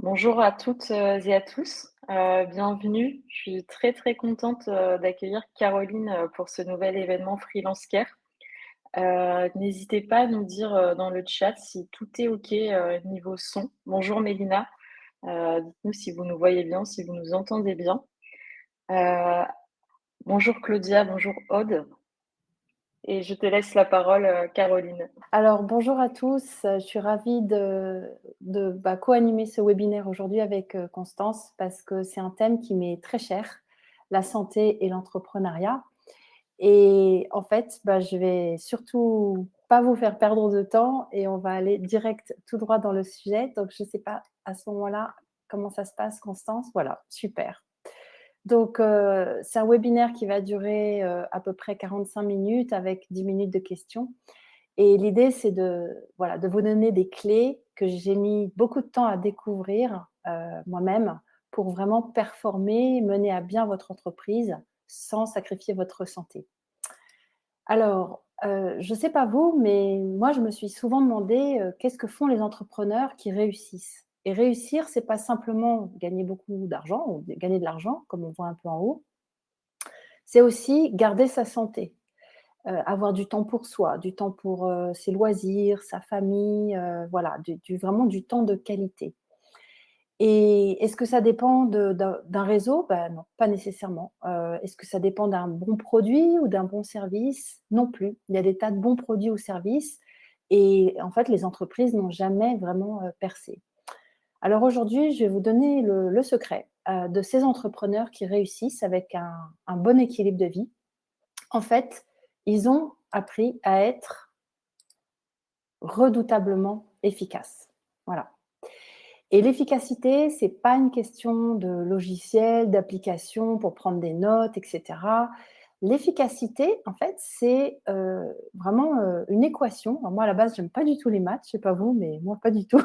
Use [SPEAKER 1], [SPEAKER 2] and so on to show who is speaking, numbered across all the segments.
[SPEAKER 1] Bonjour à toutes et à tous. Bienvenue. Je suis très très contente d'accueillir Caroline pour ce nouvel événement Freelance Care. N'hésitez pas à nous dire dans le chat si tout est OK niveau son. Bonjour Mélina. Dites-nous si vous nous voyez bien, si vous nous entendez bien. Euh, Bonjour Claudia, bonjour Aude. Et je te laisse la parole, Caroline.
[SPEAKER 2] Alors, bonjour à tous. Je suis ravie de co-animer ce webinaire aujourd'hui avec Constance parce que c'est un thème qui m'est très cher, la santé et l'entrepreneuriat. Et en fait, je vais surtout pas vous faire perdre de temps et on va aller direct tout droit dans le sujet. Donc, je ne sais pas à ce moment-là comment ça se passe, Constance. Voilà, super. Donc, c'est un webinaire qui va durer à peu près 45 minutes avec 10 minutes de questions. Et l'idée, c'est de vous donner des clés que j'ai mis beaucoup de temps à découvrir moi-même pour vraiment performer, mener à bien votre entreprise sans sacrifier votre santé. Alors, je ne sais pas vous, mais moi, je me suis souvent demandé qu'est-ce que font les entrepreneurs qui réussissent. Et réussir, c'est pas simplement gagner beaucoup d'argent ou gagner de l'argent, comme on voit un peu en haut, c'est aussi garder sa santé. Avoir du temps pour soi, du temps pour, ses loisirs, sa famille, voilà, vraiment du temps de qualité. Et est-ce que ça dépend d'un réseau? Non, pas nécessairement. Est-ce que ça dépend d'un bon produit ou d'un bon service? Non plus. Il y a des tas de bons produits ou services et en fait, les entreprises n'ont jamais vraiment, percé. Alors aujourd'hui, je vais vous donner le secret, de ces entrepreneurs qui réussissent avec un bon équilibre de vie. En fait, ils ont appris à être redoutablement efficaces. Voilà. Et l'efficacité, c'est pas une question de logiciel, d'application pour prendre des notes, et cetera. L'efficacité, en fait, c'est, vraiment, une équation. Alors moi, à la base, j'aime pas du tout les maths, je sais pas vous, mais moi, pas du tout.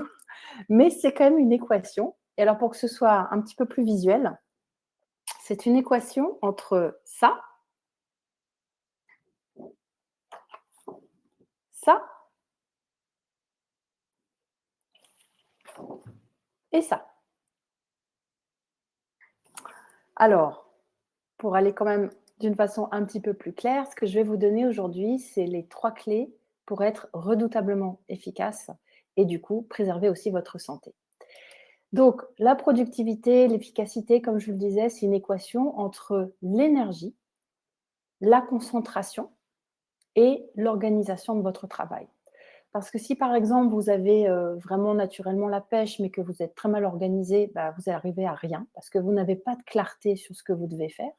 [SPEAKER 2] Mais c'est quand même une équation. Et alors, pour que ce soit un petit peu plus visuel, c'est une équation entre ça et ça. Alors, pour aller quand même d'une façon un petit peu plus claire, ce que je vais vous donner aujourd'hui, c'est les 3 clés pour être redoutablement efficace et du coup préserver aussi votre santé. Donc la productivité, l'efficacité, comme je vous le disais, c'est une équation entre l'énergie, la concentration et l'organisation de votre travail. Parce que si par exemple vous avez, vraiment naturellement la pêche, mais que vous êtes très mal organisé, vous arrivez à rien parce que vous n'avez pas de clarté sur ce que vous devez faire.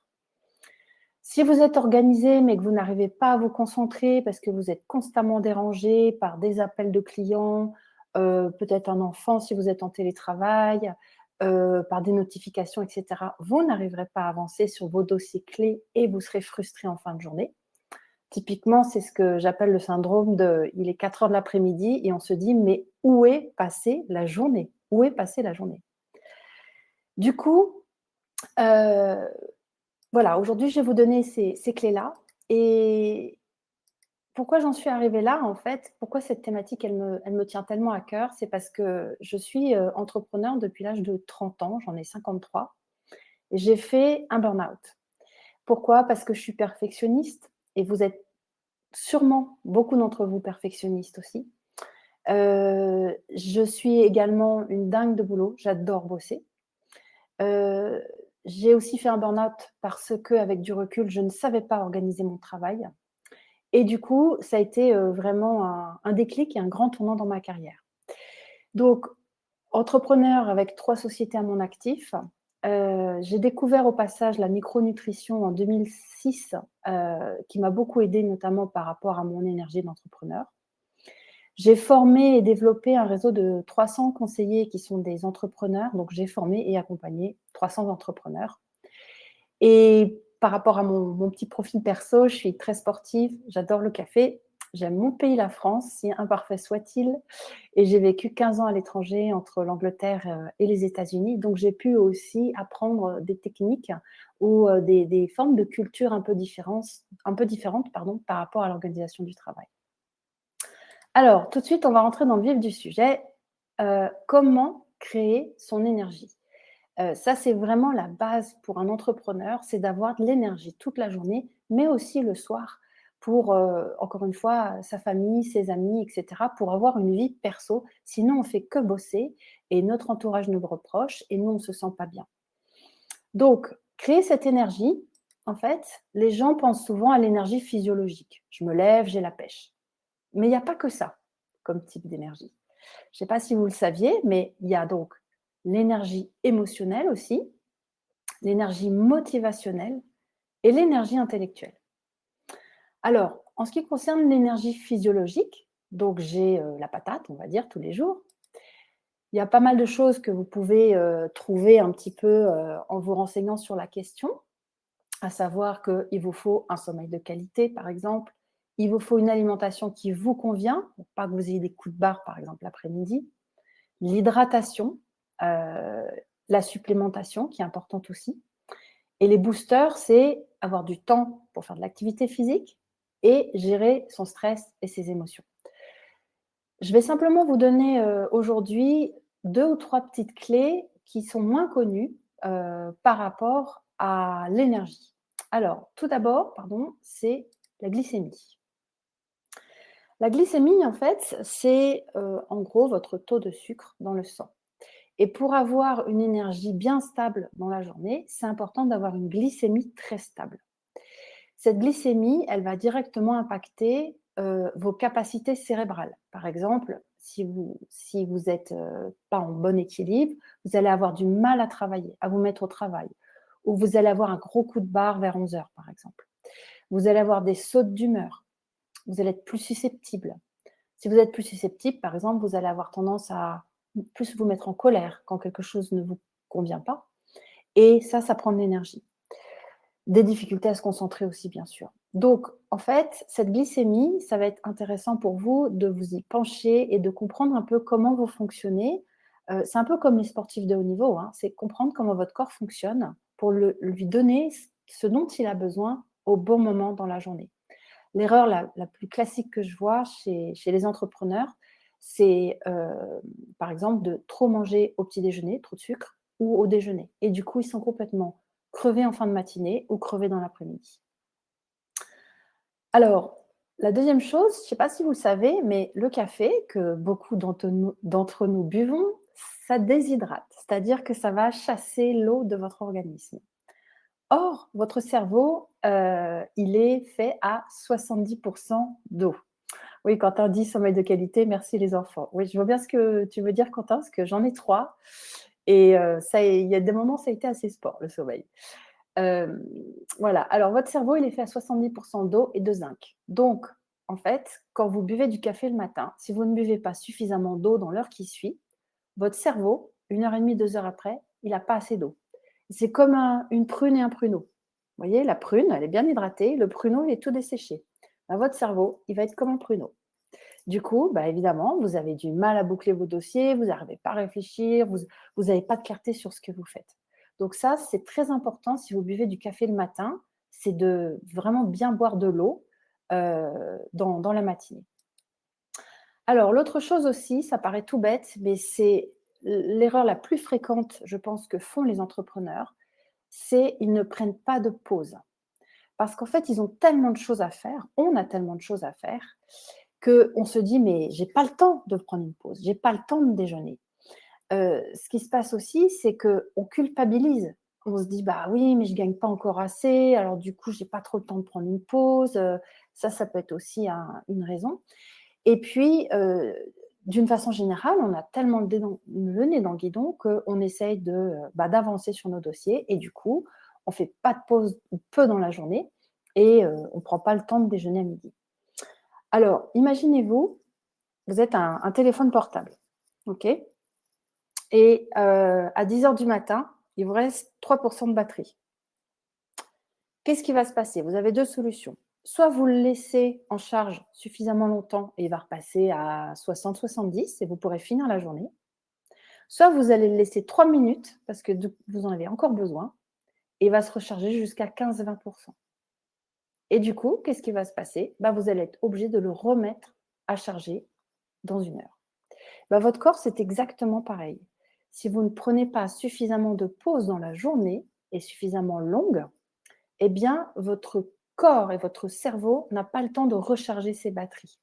[SPEAKER 2] Si vous êtes organisé, mais que vous n'arrivez pas à vous concentrer parce que vous êtes constamment dérangé par des appels de clients, peut-être un enfant si vous êtes en télétravail, par des notifications et cetera, vous n'arriverez pas à avancer sur vos dossiers clés et vous serez frustré en fin de journée. Typiquement, c'est ce que j'appelle le syndrome de il est 4 heures de l'après-midi et on se dit: «Mais où est passée la journée? Où est passée la journée?» Du coup, heu voilà, aujourd'hui, je vais vous donner ces clés-là et pourquoi j'en suis arrivée là, en fait, pourquoi cette thématique, elle me tient tellement à cœur, c'est parce que je suis, entrepreneur depuis l'âge de 30 ans, j'en ai 53 et j'ai fait un burn-out. Pourquoi? Parce que je suis perfectionniste et vous êtes sûrement beaucoup d'entre vous perfectionnistes aussi. Je suis également une dingue de boulot, j'adore bosser. Heu, j'ai aussi fait un burn-out parce qu'avec du recul, je ne savais pas organiser mon travail et du coup, ça a été, vraiment un déclic et un grand tournant dans ma carrière. Donc entrepreneur avec 3 sociétés à mon actif, j'ai découvert au passage la micronutrition en 2006, qui m'a beaucoup aidée notamment par rapport à mon énergie d'entrepreneur. J'ai formé et développé un réseau de 300 conseillers qui sont des entrepreneurs, donc j'ai formé et accompagné 300 entrepreneurs. Et par rapport à mon petit profil perso, je suis très sportive, j'adore le café, j'aime mon pays, la France, si imparfait soit-il, et j'ai vécu 15 ans à l'étranger entre l'Angleterre, et les États-Unis. Donc j'ai pu aussi apprendre des techniques ou des formes de culture un peu différentes, pardon, par rapport à l'organisation du travail. Alors, tout de suite, on va rentrer dans le vif du sujet. Comment créer son énergie. Ça, c'est vraiment la base pour un entrepreneur, c'est d'avoir de l'énergie toute la journée, mais aussi le soir pour, encore une fois, sa famille, ses amis et cetera, pour avoir une vie perso. Sinon, on fait que bosser et notre entourage nous reproche et nous, on ne se sent pas bien. Donc, créer cette énergie, en fait, les gens pensent souvent à l'énergie physiologique. Je me lève, j'ai la pêche. Mais il n'y a pas que ça comme type d'énergie. Je ne sais pas si vous le saviez, mais il y a donc l'énergie émotionnelle aussi, l'énergie motivationnelle et l'énergie intellectuelle. Alors, en ce qui concerne l'énergie physiologique, donc j'ai la patate, on va dire, tous les jours. Il y a pas mal de choses que vous pouvez trouver un petit peu en vous renseignant sur la question, à savoir qu'il vous faut un sommeil de qualité, par exemple. Il vous faut une alimentation qui vous convient, pour pas que vous ayez des coups de barre, par exemple, l'après-midi. L'hydratation, euh, la supplémentation, qui est importante aussi. Et les boosters, c'est avoir du temps pour faire de l'activité physique et gérer son stress et ses émotions. Je vais simplement vous donner aujourd'hui 2 ou 3 petites clés qui sont moins connues par rapport à l'énergie. Alors, tout d'abord, pardon, c'est la glycémie. La glycémie, en fait, c'est en gros votre taux de sucre dans le sang. Et pour avoir une énergie bien stable dans la journée, c'est important d'avoir une glycémie très stable. Cette glycémie, elle va directement impacter vos capacités cérébrales. Par exemple, si vous êtes pas en bon équilibre, vous allez avoir du mal à travailler, à vous mettre au travail, ou vous allez avoir un gros coup de barre vers 11 heures, par exemple. Vous allez avoir des sautes d'humeur, vous allez être plus susceptible. Si vous êtes plus susceptible, par exemple, vous allez avoir tendance à plus vous mettre en colère quand quelque chose ne vous convient pas. Et ça prend de l'énergie. Des difficultés à se concentrer aussi, bien sûr. Donc, en fait, cette glycémie, ça va être intéressant pour vous de vous y pencher et de comprendre un peu comment vous fonctionnez. C'est un peu comme les sportifs de haut niveau, hein, c'est comprendre comment votre corps fonctionne pour lui donner ce dont il a besoin au bon moment dans la journée. L'erreur la plus classique que je vois chez les entrepreneurs, c'est, par exemple, de trop manger au petit déjeuner, trop de sucre, ou au déjeuner. Et du coup, ils sont complètement crevés en fin de matinée ou crevés dans l'après-midi. Alors, la deuxième chose, je ne sais pas si vous le savez, mais le café que beaucoup d'entre nous buvons, ça déshydrate, c'est-à-dire que ça va chasser l'eau de votre organisme. Or, votre cerveau, il est fait à 70 d'eau. Oui, Quentin dit sommeil de qualité, merci les enfants. Oui, je vois bien ce que tu veux dire, Quentin, parce que j'en ai 3 et ça il y a des moments, ça a été assez sport, le sommeil. Hem, voilà, alors votre cerveau, il est fait à 70 d'eau et de zinc. Donc, en fait, quand vous buvez du café le matin, si vous ne buvez pas suffisamment d'eau dans l'heure qui suit, votre cerveau, 1 heure et demie, 2 heures après, il a pas assez d'eau. C'est comme une prune et un pruneau. Vous voyez, la prune, elle est bien hydratée, le pruneau, il est tout desséché. Bah, votre cerveau, il va être comme un pruneau. Du coup, bah, évidemment, vous avez du mal à boucler vos dossiers, vous n'arrivez pas à réfléchir, vous n'avez pas de clarté sur ce que vous faites. Donc ça, c'est très important si vous buvez du café le matin, c'est de vraiment bien boire de l'eau dans la matinée. Alors, l'autre chose aussi, ça paraît tout bête, mais c'est l'erreur la plus fréquente, je pense, que font les entrepreneurs, c'est ils ne prennent pas de pause. Parce qu'en fait, ils ont tellement de choses à faire, on a tellement de choses à faire, qu'on se dit: «Mais j'ai pas le temps de prendre une pause, j'ai pas le temps de déjeuner». Ce qui se passe aussi, c'est qu'on culpabilise. On se dit: «Bah oui, mais je gagne pas encore assez, alors du coup, j'ai pas trop le temps de prendre une pause», ça peut être aussi une raison. Et puis, d'une façon générale, on a tellement le nez dans le guidon qu'on essaye d'avancer sur nos dossiers et du coup, on fait pas de pause ou peu dans la journée et on prend pas le temps de déjeuner à midi. Alors, imaginez-vous, vous êtes un téléphone portable, OK? Et à 10 heures du matin, il vous reste 3 de batterie. Qu'est-ce qui va se passer? Vous avez 2 solutions. Soit vous le laissez en charge suffisamment longtemps et il va repasser à 60-70 et vous pourrez finir la journée. Soit vous allez le laisser 3 minutes parce que vous en avez encore besoin et il va se recharger jusqu'à 15-20. Et du coup, qu'est-ce qui va se passer? Bah, vous allez être obligé de le remettre à charger dans 1 heure. Bah, votre corps, c'est exactement pareil. si vous ne prenez pas suffisamment de pauses dans la journée et suffisamment longues, eh bien, votre corps et votre cerveau n'a pas le temps de recharger ses batteries.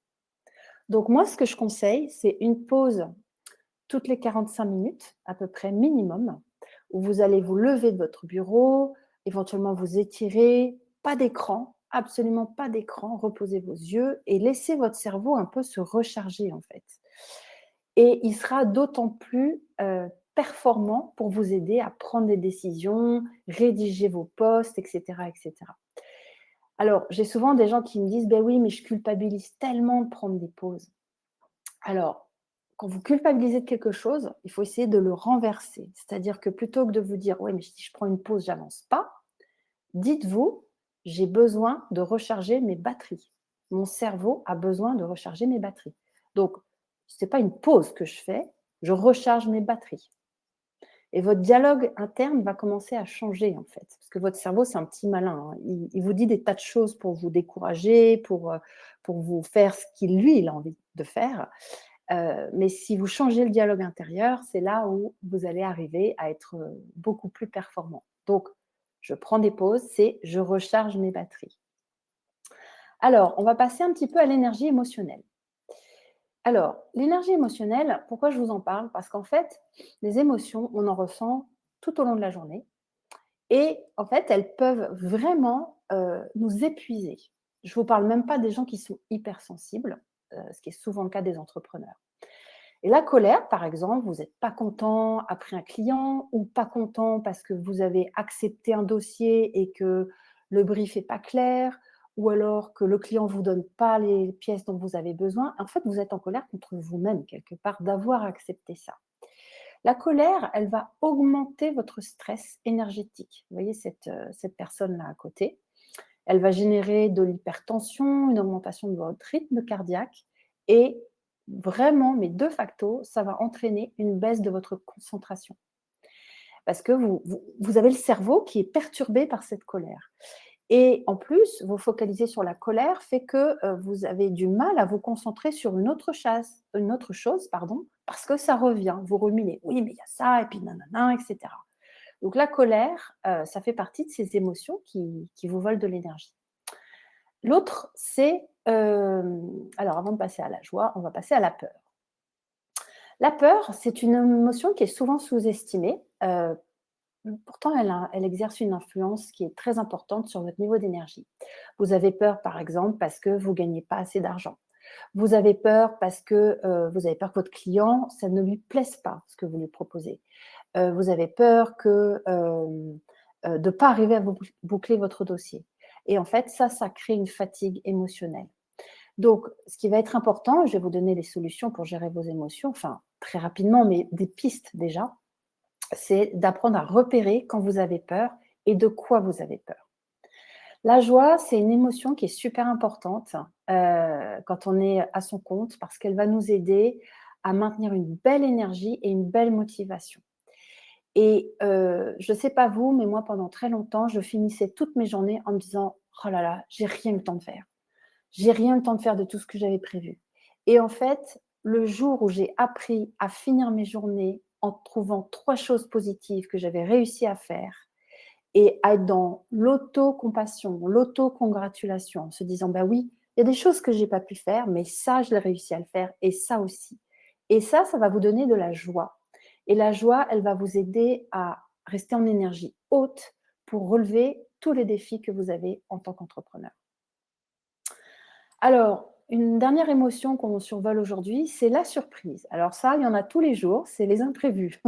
[SPEAKER 2] Donc moi, ce que je conseille, c'est une pause toutes les 45 minutes, à peu près minimum, où vous allez vous lever de votre bureau, éventuellement vous étirer, pas d'écran, absolument pas d'écran, reposez vos yeux et laissez votre cerveau un peu se recharger en fait. Et il sera d'autant plus performant pour vous aider à prendre des décisions, rédiger vos posts, etc., etc. Alors, j'ai souvent des gens qui me disent: ben oui, mais je culpabilise tellement de prendre des pauses». Alors, quand vous culpabilisez de quelque chose, il faut essayer de le renverser. C'est-à-dire que plutôt que de vous dire: «Ouais, mais si je prends une pause, j'avance pas», dites-vous: «J'ai besoin de recharger mes batteries. Mon cerveau a besoin de recharger mes batteries. Donc, ce n'est pas une pause que je fais, je recharge mes batteries». Et votre dialogue interne va commencer à changer, en fait. Parce que votre cerveau, c'est un petit malin, hein. Il vous dit des tas de choses pour vous décourager, pour vous faire ce qu'il, lui, il a envie de faire. Mais si vous changez le dialogue intérieur, c'est là où vous allez arriver à être beaucoup plus performant. Donc, je prends des pauses, c'est je recharge mes batteries. Alors, on va passer un petit peu à l'énergie émotionnelle. Alors, l'énergie émotionnelle, pourquoi je vous en parle? Parce qu'en fait, les émotions, on en ressent tout au long de la journée et en fait, elles peuvent vraiment nous épuiser. Je ne vous parle même pas des gens qui sont hypersensibles, ce qui est souvent le cas des entrepreneurs. Et la colère, par exemple, vous n'êtes pas content après un client ou pas content parce que vous avez accepté un dossier et que le brief n'est pas clair ou alors que le client ne vous donne pas les pièces dont vous avez besoin. En fait, vous êtes en colère contre vous-même quelque part d'avoir accepté ça. La colère, elle va augmenter votre stress énergétique. Vous voyez cette personne-là à côté. Elle va générer de l'hypertension, une augmentation de votre rythme cardiaque et vraiment, mais de facto, ça va entraîner une baisse de votre concentration. Parce que vous avez le cerveau qui est perturbé par cette colère. Et en plus, vous focaliser sur la colère fait que vous avez du mal à vous concentrer sur une autre chose, pardon, parce que ça revient. Vous ruminez, oui, mais il y a ça, et puis nanana, etc. Donc la colère, ça fait partie de ces émotions qui vous volent de l'énergie. L'autre, c'est, alors avant de passer à la joie, on va passer à la peur. La peur, c'est une émotion qui est souvent sous-estimée. Pourtant, elle exerce une influence qui est très importante sur votre niveau d'énergie. Vous avez peur, par exemple, parce que vous ne gagnez pas assez d'argent. Vous avez peur parce que vous avez peur que votre client, ça ne lui plaise pas ce que vous lui proposez. Vous avez peur de ne pas arriver à boucler votre dossier. Et en fait, ça crée une fatigue émotionnelle. Donc, ce qui va être important, je vais vous donner des solutions pour gérer vos émotions, enfin très rapidement, mais des pistes déjà, c'est d'apprendre à repérer quand vous avez peur et de quoi vous avez peur. La joie, c'est une émotion qui est super importante quand on est à son compte parce qu'elle va nous aider à maintenir une belle énergie et une belle motivation. Et je ne sais pas vous, mais moi, pendant très longtemps, je finissais toutes mes journées en me disant: «Oh là là, j'ai rien eu le temps de faire. J'ai rien eu le temps de faire de tout ce que j'avais prévu». Et en fait, le jour où j'ai appris à finir mes journées en trouvant 3 choses positives que j'avais réussi à faire et à être dans l'auto-compassion, l'auto-congratulation, en se disant: «Bah oui, il y a des choses que j'ai pas pu faire, mais ça, je l'ai réussi à le faire et ça aussi». Et ça va vous donner de la joie. Et la joie, elle va vous aider à rester en énergie haute pour relever tous les défis que vous avez en tant qu'entrepreneur. Alors, une dernière émotion qu'on survole aujourd'hui, c'est la surprise. Alors ça, il y en a tous les jours, c'est les imprévus.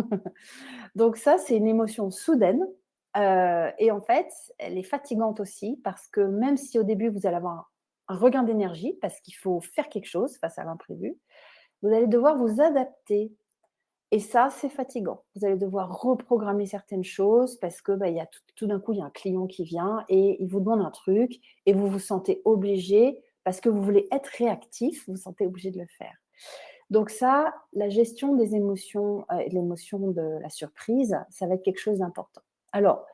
[SPEAKER 2] Donc ça, c'est une émotion soudaine, et en fait, elle est fatigante aussi parce que même si au début vous allez avoir un regain d'énergie parce qu'il faut faire quelque chose face à l'imprévu, vous allez devoir vous adapter et ça, c'est fatigant. Vous allez devoir reprogrammer certaines choses parce que, bah, il y a tout d'un coup, il y a un client qui vient et il vous demande un truc et vous vous sentez obligé parce que vous voulez être réactif, vous vous sentez obligé de le faire. Donc ça, la gestion des émotions, et de l'émotion de la surprise, ça va être quelque chose d'important. Alors,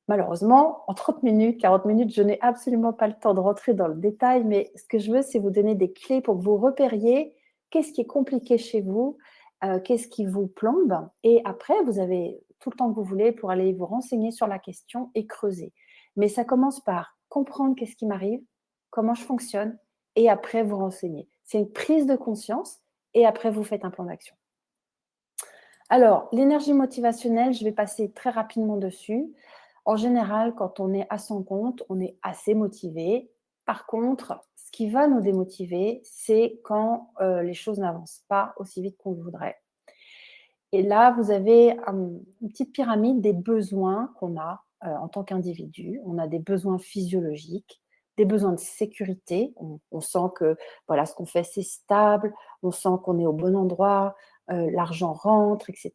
[SPEAKER 2] malheureusement, en 30 minutes, 40 minutes, je n'ai absolument pas le temps de rentrer dans le détail, mais ce que je veux, c'est vous donner des clés pour que vous repériez qu'est-ce qui est compliqué chez vous qu'est-ce qui vous plombe, et après, vous avez tout le temps que vous voulez pour aller vous renseigner sur la question et creuser. Mais ça commence par comprendre qu'est-ce qui m'arrive, comment je fonctionne, et après vous renseigner. C'est une prise de conscience, et après vous faites un plan d'action. Alors, l'énergie motivationnelle, je vais passer très rapidement dessus. En général, quand on est à son compte, on est assez motivé. Par contre, ce qui va nous démotiver, c'est quand les choses n'avancent pas aussi vite qu'on le voudrait. Et là, vous avez une petite pyramide des besoins qu'on a en tant qu'individu. On a des besoins physiologiques, des besoins de sécurité. On sent que voilà, ce qu'on fait, c'est stable. On sent qu'on est au bon endroit, l'argent rentre, etc.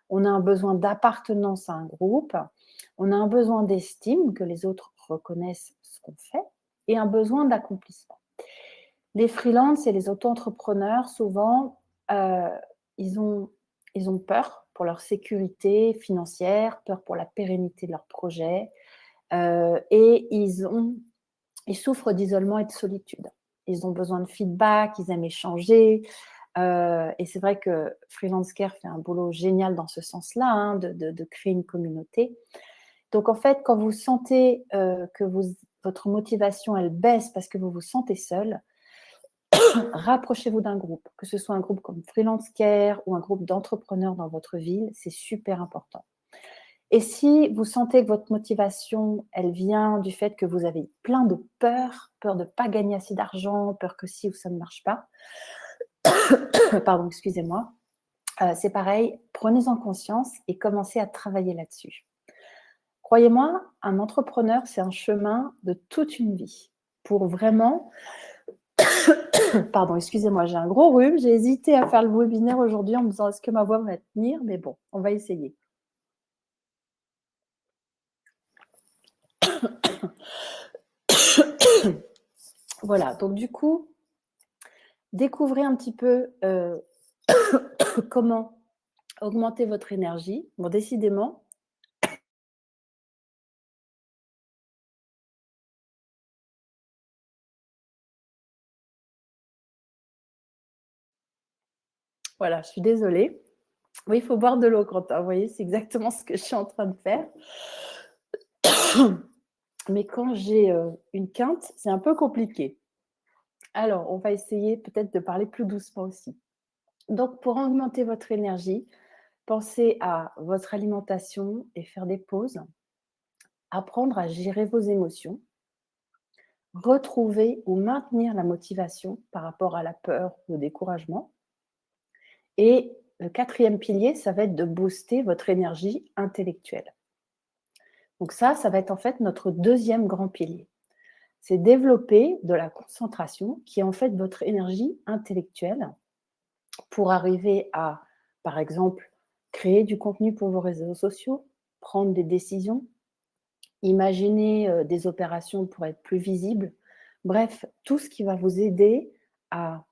[SPEAKER 2] On a un besoin d'appartenance à un groupe. On a un besoin d'estime, que les autres reconnaissent ce qu'on fait, et un besoin d'accomplissement. Les freelances et les auto-entrepreneurs, souvent, ils ont ils ont peur pour leur sécurité financière, peur pour la pérennité de leur projet, et ils souffrent d'isolement et de solitude. Ils ont besoin de feedback, ils aiment échanger, et c'est vrai que Freelance Care fait un boulot génial dans ce sens-là, hein, de créer une communauté. Donc en fait, quand vous sentez, que votre motivation, elle baisse parce que vous vous sentez seul, rapprochez-vous d'un groupe, que ce soit un groupe comme Freelance Care ou un groupe d'entrepreneurs dans votre ville, c'est super important. Et si vous sentez que votre motivation, elle vient du fait que vous avez plein de peur de ne pas gagner assez d'argent, peur que si ou ça ne marche pas, pardon, excusez-moi, c'est pareil, prenez-en conscience et commencez à travailler là-dessus. Croyez-moi, un entrepreneur, c'est un chemin de toute une vie pour vraiment pardon, excusez-moi, j'ai un gros rhume. J'ai hésité à faire le webinaire aujourd'hui en me disant: «Est-ce que ma voix va tenir?» Mais bon, on va essayer. Voilà, donc du coup, découvrez un petit peu, comment augmenter votre énergie. Bon, décidément, voilà, je suis désolée. Oui, il faut boire de l'eau, Quentin, vous voyez? C'est exactement ce que je suis en train de faire. Mais quand j'ai, une quinte, c'est un peu compliqué. Alors, on va essayer peut-être de parler plus doucement aussi. Donc pour augmenter votre énergie, pensez à votre alimentation et faire des pauses, apprendre à gérer vos émotions, retrouver ou maintenir la motivation par rapport à la peur ou au découragement. Et le quatrième pilier, ça va être de booster votre énergie intellectuelle. Donc ça va être en fait notre deuxième grand pilier. C'est développer de la concentration qui est en fait votre énergie intellectuelle pour arriver à, par exemple, créer du contenu pour vos réseaux sociaux, prendre des décisions, imaginer des opérations pour être plus visibles. Bref, tout ce qui va vous aider à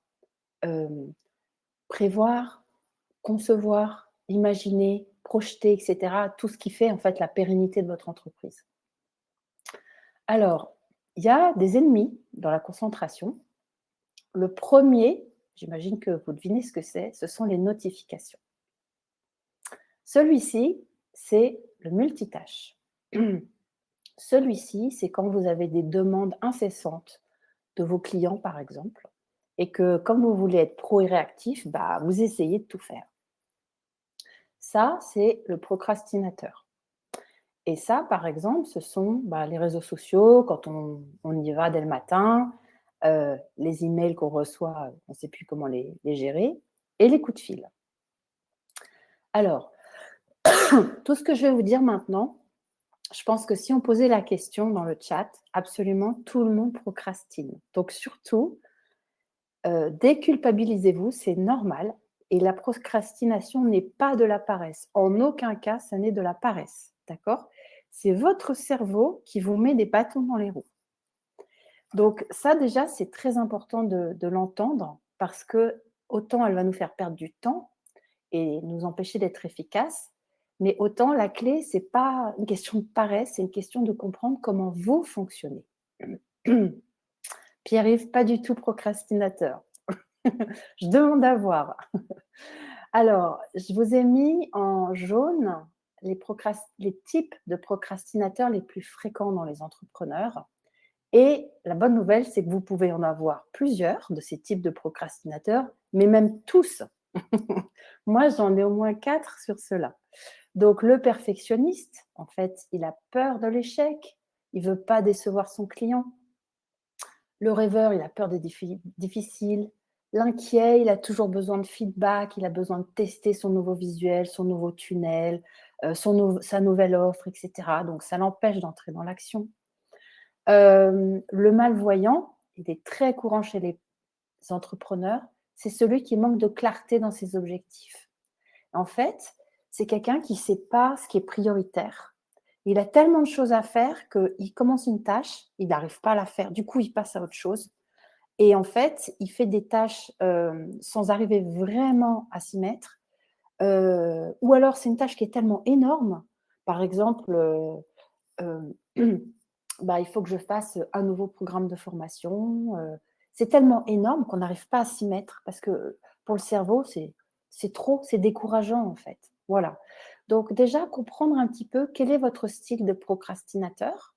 [SPEAKER 2] prévoir, concevoir, imaginer, projeter, etc. Tout ce qui fait en fait la pérennité de votre entreprise. Alors, il y a des ennemis dans la concentration. Le premier, j'imagine que vous devinez ce que c'est, ce sont les notifications. Celui-ci, c'est le multitâche. Celui-ci, c'est quand vous avez des demandes incessantes de vos clients, par exemple, et que comme vous voulez être pro et réactif, bah, vous essayez de tout faire. Ça, c'est le procrastinateur. Et ça, par exemple, ce sont les réseaux sociaux, quand on y va dès le matin, les emails qu'on reçoit, on ne sait plus comment les gérer, et les coups de fil. Alors, tout ce que je vais vous dire maintenant, je pense que si on posait la question dans le chat, absolument tout le monde procrastine. Donc surtout, déculpabilisez-vous, c'est normal. Et la procrastination n'est pas de la paresse. En aucun cas, ça n'est de la paresse. D'accord? C'est votre cerveau qui vous met des bâtons dans les roues. Donc ça, déjà, c'est très important de l'entendre parce que autant elle va nous faire perdre du temps et nous empêcher d'être efficaces, mais autant la clé, c'est pas une question de paresse, c'est une question de comprendre comment vous fonctionnez. Pierre-Yves, pas du tout procrastinateur. Je demande à voir. Alors, je vous ai mis en jaune les types de procrastinateurs les plus fréquents dans les entrepreneurs. Et la bonne nouvelle, c'est que vous pouvez en avoir plusieurs de ces types de procrastinateurs, mais même tous. Moi, j'en ai au moins 4 sur cela. Donc, le perfectionniste, en fait, il a peur de l'échec. Il veut pas décevoir son client. Le rêveur, il a peur des défis difficiles. L'inquiet, il a toujours besoin de feedback, il a besoin de tester son nouveau visuel, son nouveau tunnel, sa nouvelle offre, etc. Donc, ça l'empêche d'entrer dans l'action. Le malvoyant, il est très courant chez les entrepreneurs, c'est celui qui manque de clarté dans ses objectifs. En fait, c'est quelqu'un qui ne sait pas ce qui est prioritaire. Il a tellement de choses à faire qu'il commence une tâche, il n'arrive pas à la faire. Du coup, il passe à autre chose. Et en fait, il fait des tâches sans arriver vraiment à s'y mettre. Ou alors, c'est une tâche qui est tellement énorme. Par exemple, bah, il faut que je fasse un nouveau programme de formation. C'est tellement énorme qu'on n'arrive pas à s'y mettre parce que pour le cerveau, c'est trop, c'est décourageant en fait. Voilà. Donc déjà, comprendre un petit peu quel est votre style de procrastinateur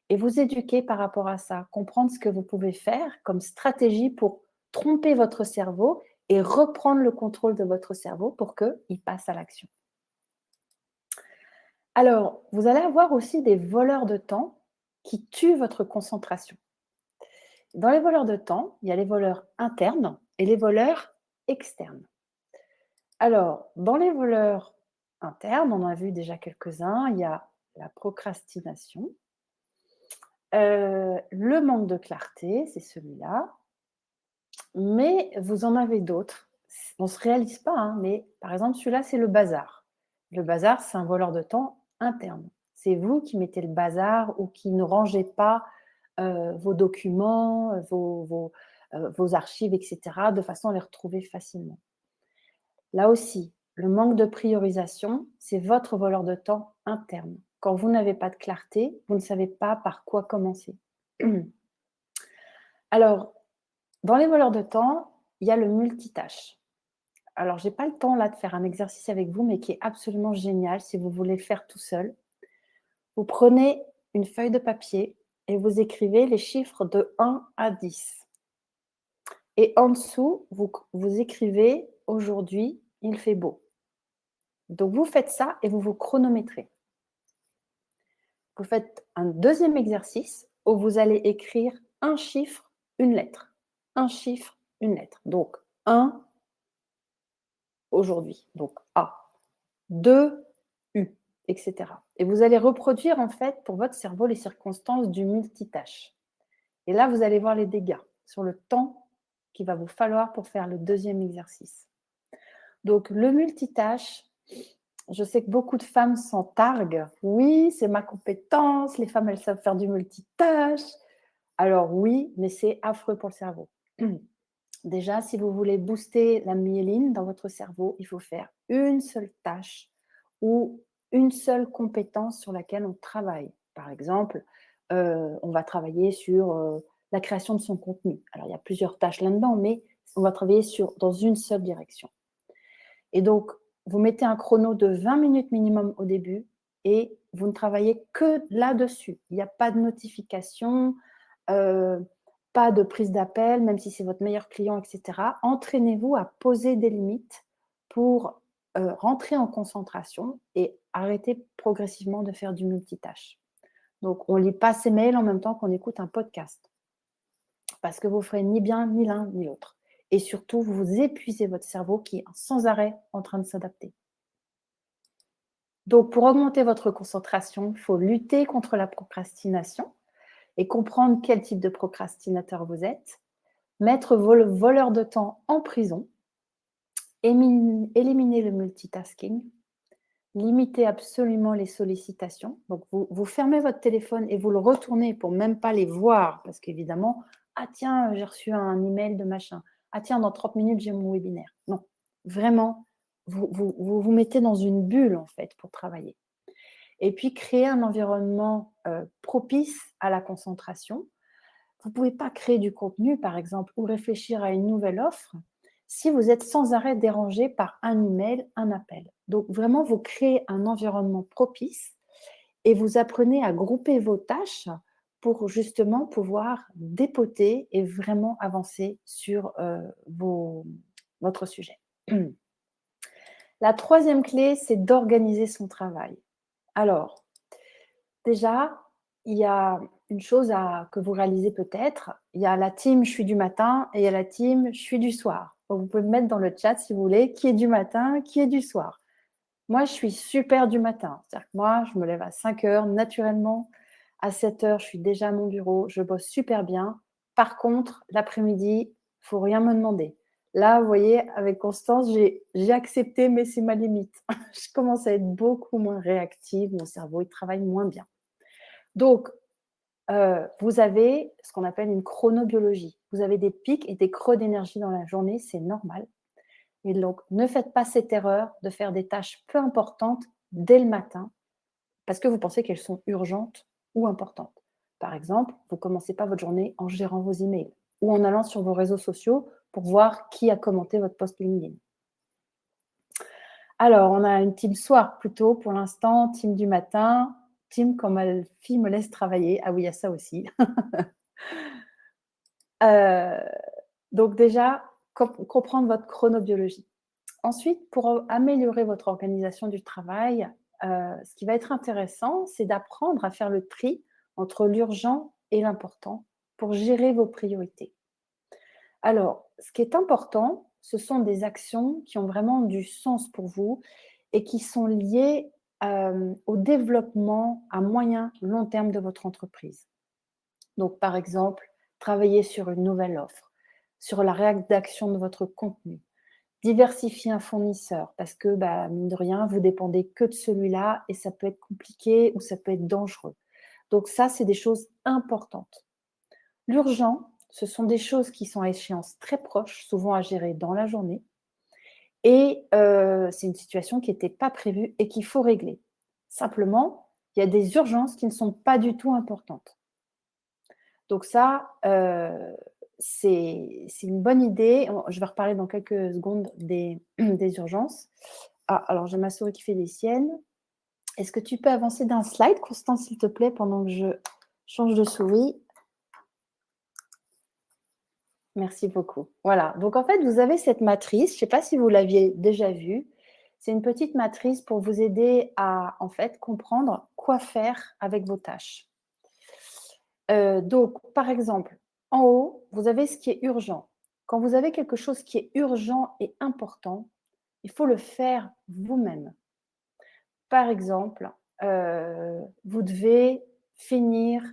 [SPEAKER 2] et vous éduquer par rapport à ça. Comprendre ce que vous pouvez faire comme stratégie pour tromper votre cerveau et reprendre le contrôle de votre cerveau pour qu'il passe à l'action. Alors, vous allez avoir aussi des voleurs de temps qui tuent votre concentration. Dans les voleurs de temps, il y a les voleurs internes et les voleurs externes. Alors, dans les voleurs internes, on en a vu déjà quelques-uns, il y a la procrastination, le manque de clarté, c'est celui-là, mais vous en avez d'autres. On ne se réalise pas, hein, mais par exemple, celui-là, c'est le bazar. Le bazar, c'est un voleur de temps interne. C'est vous qui mettez le bazar ou qui ne rangez pas vos documents, vos archives, etc., de façon à les retrouver facilement. Là aussi, le manque de priorisation, c'est votre voleur de temps interne. Quand vous n'avez pas de clarté, vous ne savez pas par quoi commencer. Alors, dans les voleurs de temps, il y a le multitâche. Alors, je n'ai pas le temps là de faire un exercice avec vous, mais qui est absolument génial si vous voulez le faire tout seul. Vous prenez une feuille de papier et vous écrivez les chiffres de 1 à 10. Et en dessous, vous écrivez aujourd'hui, il fait beau. Donc, vous faites ça et vous vous chronométrez. Vous faites un deuxième exercice où vous allez écrire un chiffre, une lettre. Un chiffre, une lettre. Donc, 1 aujourd'hui. Donc, A. 2, U, etc. Et vous allez reproduire en fait pour votre cerveau les circonstances du multitâche. Et là, vous allez voir les dégâts sur le temps qu'il va vous falloir pour faire le deuxième exercice. Donc, le multitâche, je sais que beaucoup de femmes s'en targuent. Oui, c'est ma compétence, les femmes, elles savent faire du multitâche. Alors oui, mais c'est affreux pour le cerveau. Déjà, si vous voulez booster la myéline dans votre cerveau, il faut faire une seule tâche ou une seule compétence sur laquelle on travaille. Par exemple, on va travailler sur la création de son contenu. Alors, il y a plusieurs tâches là-dedans, mais on va travailler dans une seule direction. Et donc, vous mettez un chrono de 20 minutes minimum au début et vous ne travaillez que là-dessus. Il n'y a pas de notification, pas de prise d'appel, même si c'est votre meilleur client, etc. Entraînez-vous à poser des limites pour rentrer en concentration et arrêter progressivement de faire du multitâche. Donc, on ne lit pas ses mails en même temps qu'on écoute un podcast parce que vous ne ferez ni bien ni l'un ni l'autre. Et surtout, vous épuisez votre cerveau qui est sans arrêt en train de s'adapter. Donc, pour augmenter votre concentration, il faut lutter contre la procrastination et comprendre quel type de procrastinateur vous êtes, mettre vos voleurs de temps en prison, éliminer le multitasking, limiter absolument les sollicitations. Donc, vous fermez votre téléphone et vous le retournez pour même pas les voir parce qu'évidemment, ah tiens, j'ai reçu un email de machin. Ah tiens, dans 30 minutes, j'ai mon webinaire. Non, vraiment, vous mettez dans une bulle en fait pour travailler. Et puis, créer un environnement propice à la concentration. Vous ne pouvez pas créer du contenu, par exemple, ou réfléchir à une nouvelle offre si vous êtes sans arrêt dérangé par un email, un appel. Donc vraiment, vous créez un environnement propice et vous apprenez à grouper vos tâches pour justement pouvoir dépoter et vraiment avancer sur votre sujet. La troisième clé, c'est d'organiser son travail. Alors, déjà, il y a une chose que vous réalisez peut-être. Il y a la team je suis du matin et il y a la team je suis du soir. Donc, vous pouvez me mettre dans le chat si vous voulez qui est du matin, qui est du soir. Moi, je suis super du matin. C'est-à-dire que moi, je me lève à 5 heures naturellement. À 7 heures, je suis déjà à mon bureau. Je bosse super bien. Par contre, l'après-midi, il ne faut rien me demander. Là, vous voyez, avec Constance, j'ai accepté, mais c'est ma limite. Je commence à être beaucoup moins réactive. Mon cerveau, il travaille moins bien. Donc, vous avez ce qu'on appelle une chronobiologie. Vous avez des pics et des creux d'énergie dans la journée, c'est normal. Et donc, ne faites pas cette erreur de faire des tâches peu importantes dès le matin parce que vous pensez qu'elles sont urgentes ou importantes. Par exemple, vous ne commencez pas votre journée en gérant vos emails ou en allant sur vos réseaux sociaux pour voir qui a commenté votre post LinkedIn. Alors, on a une team soir plutôt pour l'instant, team du matin, team quand ma fille me laisse travailler. Ah oui, il y a ça aussi. Donc déjà, comprendre votre chronobiologie. Ensuite, pour améliorer votre organisation du travail, ce qui va être intéressant, c'est d'apprendre à faire le tri entre l'urgent et l'important pour gérer vos priorités. Alors, ce qui est important, ce sont des actions qui ont vraiment du sens pour vous et qui sont liées au développement à moyen, long terme de votre entreprise. Donc, par exemple, travailler sur une nouvelle offre, sur la rédaction de votre contenu, diversifier un fournisseur parce que, mine de rien, vous dépendez que de celui-là et ça peut être compliqué ou ça peut être dangereux. Donc ça, c'est des choses importantes. L'urgent, ce sont des choses qui sont à échéance très proche, souvent à gérer dans la journée. Et c'est une situation qui n'était pas prévue et qu'il faut régler. Simplement, il y a des urgences qui ne sont pas du tout importantes. Donc ça, c'est une bonne idée. Je vais reparler dans quelques secondes des urgences. Ah, alors j'ai ma souris qui fait des siennes. Est-ce que tu peux avancer d'un slide, Constance, s'il te plaît, pendant que je change de souris? Merci beaucoup. Voilà, donc en fait, vous avez cette matrice, je ne sais pas si vous l'aviez déjà vue. C'est une petite matrice pour vous aider à, en fait, comprendre quoi faire avec vos tâches. Donc, par exemple, en haut, vous avez ce qui est urgent. Quand vous avez quelque chose qui est urgent et important, il faut le faire vous-même. Par exemple, vous devez finir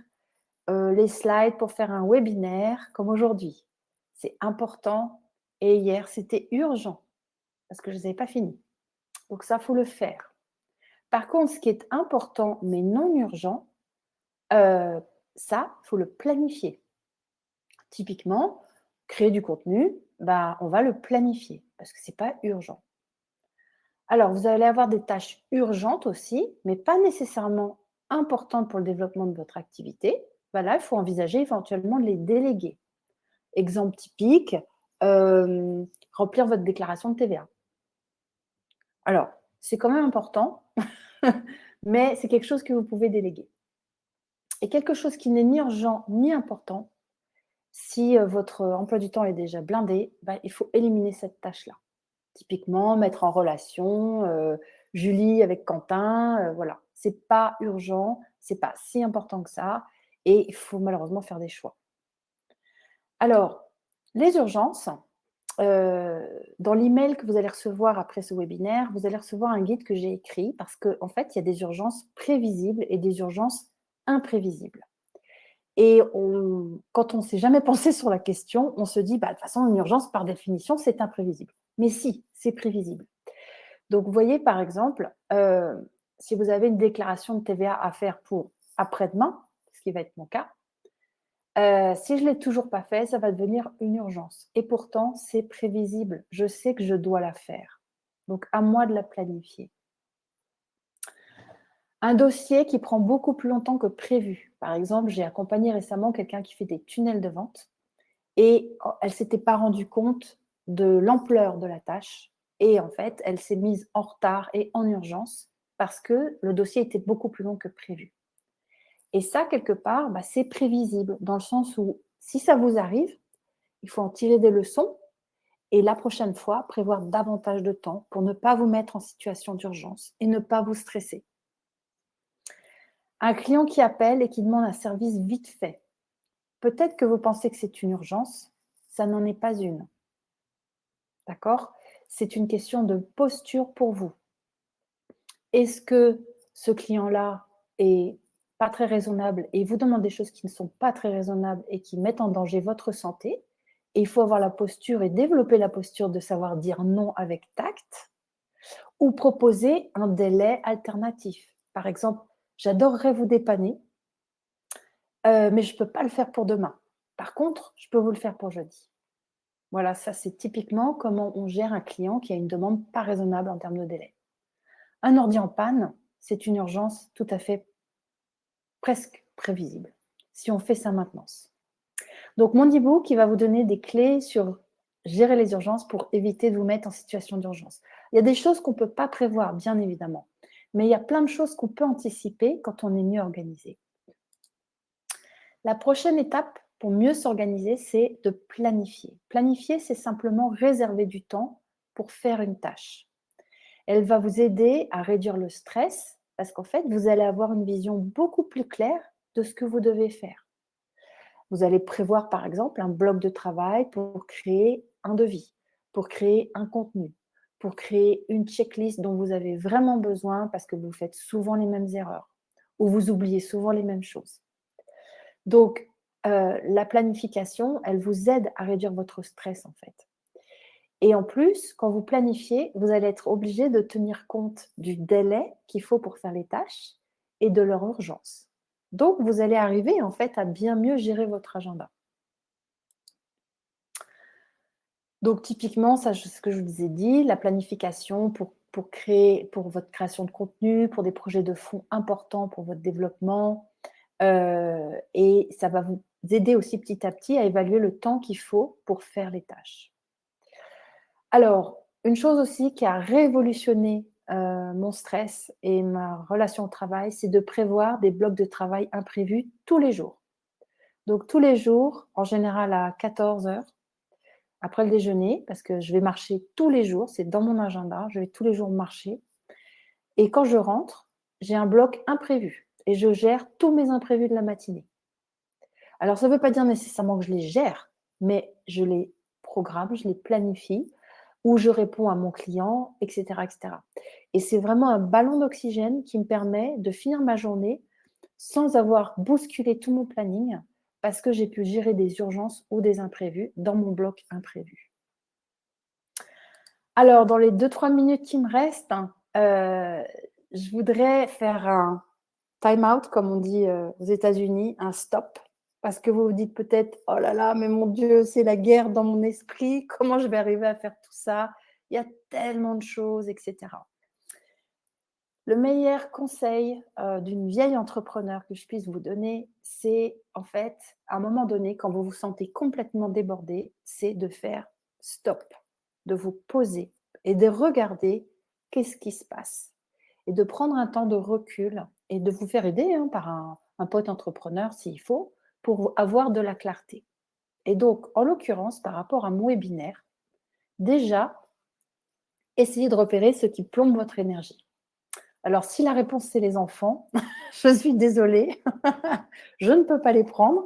[SPEAKER 2] les slides pour faire un webinaire comme aujourd'hui. C'est important et hier, c'était urgent parce que je ne les avais pas finis. Donc ça, il faut le faire. Par contre, ce qui est important mais non urgent, ça, il faut le planifier. Typiquement, créer du contenu, on va le planifier parce que ce n'est pas urgent. Alors, vous allez avoir des tâches urgentes aussi, mais pas nécessairement importantes pour le développement de votre activité. Là, il faut envisager éventuellement de les déléguer. Exemple typique, remplir votre déclaration de TVA. Alors, c'est quand même important, mais c'est quelque chose que vous pouvez déléguer. Et quelque chose qui n'est ni urgent ni important, si votre emploi du temps est déjà blindé, il faut éliminer cette tâche-là. Typiquement, mettre en relation Julie avec Quentin, voilà. C'est pas urgent, c'est pas si important que ça, et il faut malheureusement faire des choix. Alors, les urgences, dans l'email que vous allez recevoir après ce webinaire, vous allez recevoir un guide que j'ai écrit parce qu'en fait, il y a des urgences prévisibles et des urgences imprévisibles. Et quand on ne s'est jamais pensé sur la question, on se dit, de toute façon, une urgence, par définition, c'est imprévisible. Mais si, c'est prévisible. Donc, vous voyez, par exemple, si vous avez une déclaration de TVA à faire pour après-demain, ce qui va être mon cas, si je ne l'ai toujours pas fait, ça va devenir une urgence. Et pourtant, c'est prévisible. Je sais que je dois la faire. Donc, à moi de la planifier. Un dossier qui prend beaucoup plus longtemps que prévu. Par exemple, j'ai accompagné récemment quelqu'un qui fait des tunnels de vente et elle ne s'était pas rendue compte de l'ampleur de la tâche et en fait, elle s'est mise en retard et en urgence parce que le dossier était beaucoup plus long que prévu. Et ça, quelque part, c'est prévisible dans le sens où si ça vous arrive, il faut en tirer des leçons et la prochaine fois, prévoir davantage de temps pour ne pas vous mettre en situation d'urgence et ne pas vous stresser. Un client qui appelle et qui demande un service vite fait, peut-être que vous pensez que c'est une urgence, ça n'en est pas une. D'accord? C'est une question de posture pour vous. Est-ce que ce client-là est pas très raisonnable et il vous demande des choses qui ne sont pas très raisonnables et qui mettent en danger votre santé? Et il faut avoir la posture et développer la posture de savoir dire non avec tact ou proposer un délai alternatif. Par exemple, j'adorerais vous dépanner, mais je ne peux pas le faire pour demain. Par contre, je peux vous le faire pour jeudi. Voilà, ça c'est typiquement comment on gère un client qui a une demande pas raisonnable en termes de délai. Un ordi en panne, c'est une urgence tout à fait presque prévisible, si on fait sa maintenance. Donc mon e-book, il va vous donner des clés sur gérer les urgences pour éviter de vous mettre en situation d'urgence. Il y a des choses qu'on ne peut pas prévoir, bien évidemment, mais il y a plein de choses qu'on peut anticiper quand on est mieux organisé. La prochaine étape pour mieux s'organiser, c'est de planifier. Planifier, c'est simplement réserver du temps pour faire une tâche. Elle va vous aider à réduire le stress parce qu'en fait, vous allez avoir une vision beaucoup plus claire de ce que vous devez faire. Vous allez prévoir par exemple un bloc de travail pour créer un devis, pour créer un contenu, pour créer une checklist dont vous avez vraiment besoin parce que vous faites souvent les mêmes erreurs ou vous oubliez souvent les mêmes choses. Donc, la planification, elle vous aide à réduire votre stress en fait. Et en plus, quand vous planifiez, vous allez être obligé de tenir compte du délai qu'il faut pour faire les tâches et de leur urgence. Donc, vous allez arriver en fait à bien mieux gérer votre agenda. Donc, typiquement, ça, ce que je vous ai dit, la planification pour votre création de contenu, pour des projets de fond importants pour votre développement. Et ça va vous aider aussi petit à petit à évaluer le temps qu'il faut pour faire les tâches. Alors, une chose aussi qui a révolutionné, mon stress et ma relation au travail, c'est de prévoir des blocs de travail imprévus tous les jours. Donc tous les jours, en général à 14 heures, après le déjeuner, parce que je vais marcher tous les jours, c'est dans mon agenda, je vais tous les jours marcher et quand je rentre, j'ai un bloc imprévu et je gère tous mes imprévus de la matinée. Alors ça ne veut pas dire nécessairement que je les gère, mais je les programme, je les planifie où je réponds à mon client, et cetera, et cetera. Et c'est vraiment un ballon d'oxygène qui me permet de finir ma journée sans avoir bousculé tout mon planning parce que j'ai pu gérer des urgences ou des imprévus dans mon bloc imprévu. Alors, dans les 2-3 minutes qui me restent, je voudrais faire un time out, comme on dit aux États-Unis, un stop. Parce que vous vous dites peut-être, oh là là, mais mon Dieu, c'est la guerre dans mon esprit, comment je vais arriver à faire tout ça? Il y a tellement de choses, etc. Le meilleur conseil d'une vieille entrepreneur que je puisse vous donner, c'est en fait, à un moment donné, quand vous vous sentez complètement débordé, c'est de faire stop, de vous poser et de regarder qu'est-ce qui se passe et de prendre un temps de recul et de vous faire aider par un pote entrepreneur s'il faut pour avoir de la clarté. Et donc, en l'occurrence, par rapport à mon webinaire, déjà, essayez de repérer ce qui plombe votre énergie. Alors, si la réponse, c'est les enfants, je suis désolée, je ne peux pas les prendre.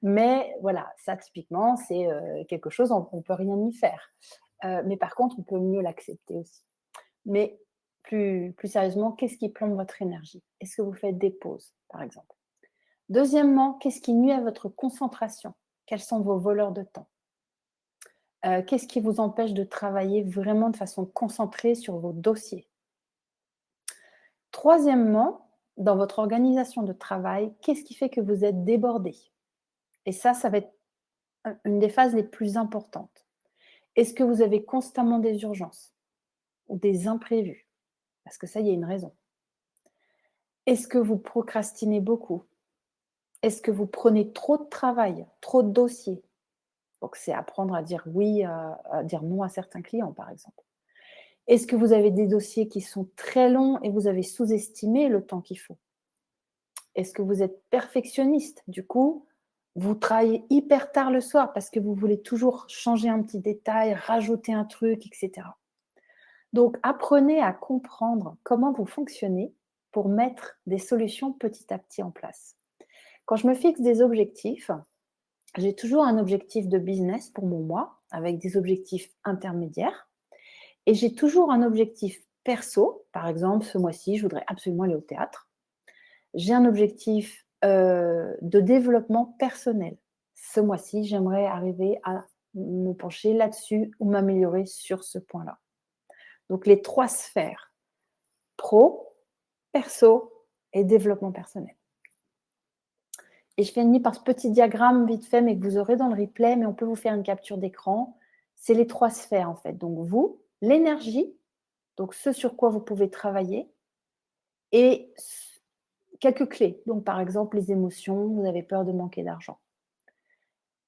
[SPEAKER 2] Mais voilà, ça, typiquement, c'est quelque chose, on ne peut rien y faire. Mais par contre, on peut mieux l'accepter aussi. Mais plus sérieusement, qu'est-ce qui plombe votre énergie? Est-ce que vous faites des pauses, par exemple? Deuxièmement, qu'est-ce qui nuit à votre concentration? Quels sont vos voleurs de temps? Qu'est-ce qui vous empêche de travailler vraiment de façon concentrée sur vos dossiers? Troisièmement, dans votre organisation de travail, qu'est-ce qui fait que vous êtes débordé? Et ça va être une des phases les plus importantes. Est-ce que vous avez constamment des urgences ou des imprévus? Parce que ça, il y a une raison. Est-ce que vous procrastinez beaucoup? Est-ce que vous prenez trop de travail, trop de dossiers? Donc, c'est apprendre à dire oui, à dire non à certains clients, par exemple. Est-ce que vous avez des dossiers qui sont très longs et vous avez sous-estimé le temps qu'il faut? Est-ce que vous êtes perfectionniste? Du coup, vous travaillez hyper tard le soir parce que vous voulez toujours changer un petit détail, rajouter un truc, etc. Donc, apprenez à comprendre comment vous fonctionnez pour mettre des solutions petit à petit en place. Quand je me fixe des objectifs, j'ai toujours un objectif de business pour mon mois avec des objectifs intermédiaires et j'ai toujours un objectif perso. Par exemple, ce mois-ci, je voudrais absolument aller au théâtre. J'ai un objectif de développement personnel. Ce mois-ci, j'aimerais arriver à me pencher là-dessus ou m'améliorer sur ce point-là. Donc, les 3 sphères, pro, perso et développement personnel. Et je finis par ce petit diagramme vite fait, mais que vous aurez dans le replay, mais on peut vous faire une capture d'écran. C'est les 3 sphères, en fait. Donc, vous, l'énergie, donc ce sur quoi vous pouvez travailler, et quelques clés. Donc, par exemple, les émotions, vous avez peur de manquer d'argent.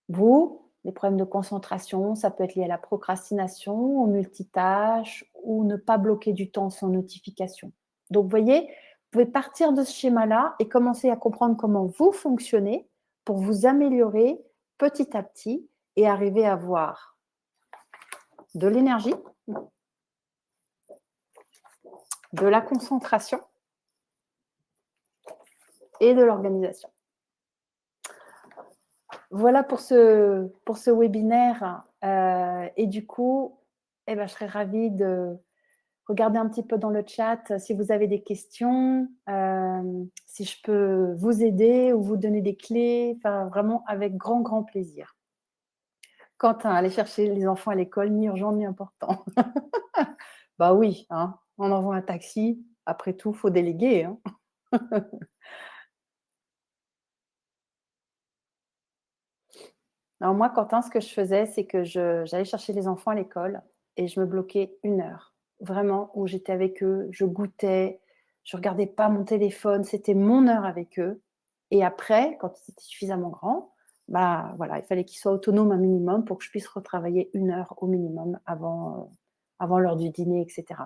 [SPEAKER 2] Vous, les problèmes de concentration, ça peut être lié à la procrastination, au multitâche ou ne pas bloquer du temps sans notification. Donc, vous voyez, vous pouvez partir de ce schéma-là et commencer à comprendre comment vous fonctionnez pour vous améliorer petit à petit et arriver à avoir de l'énergie, de la concentration et de l'organisation. Voilà pour ce webinaire. Et du coup, eh ben, je serais ravie de regarder un petit peu dans le chat si vous avez des questions, si je peux vous aider ou vous donner des clés. Enfin, vraiment avec grand, grand plaisir. Quentin, aller chercher les enfants à l'école, ni urgent ni important. Bah oui, hein, on envoie un taxi. Après tout, il faut déléguer. Hein. Alors moi, Quentin, ce que je faisais, c'est que j'allais chercher les enfants à l'école et je me bloquais 1 heure, vraiment, où j'étais avec eux, je goûtais, je regardais pas mon téléphone, c'était mon heure avec eux. Et après, quand ils étaient suffisamment grands, bah voilà, il fallait qu'ils soient autonomes un minimum pour que je puisse retravailler 1 heure au minimum avant l'heure du dîner, etc.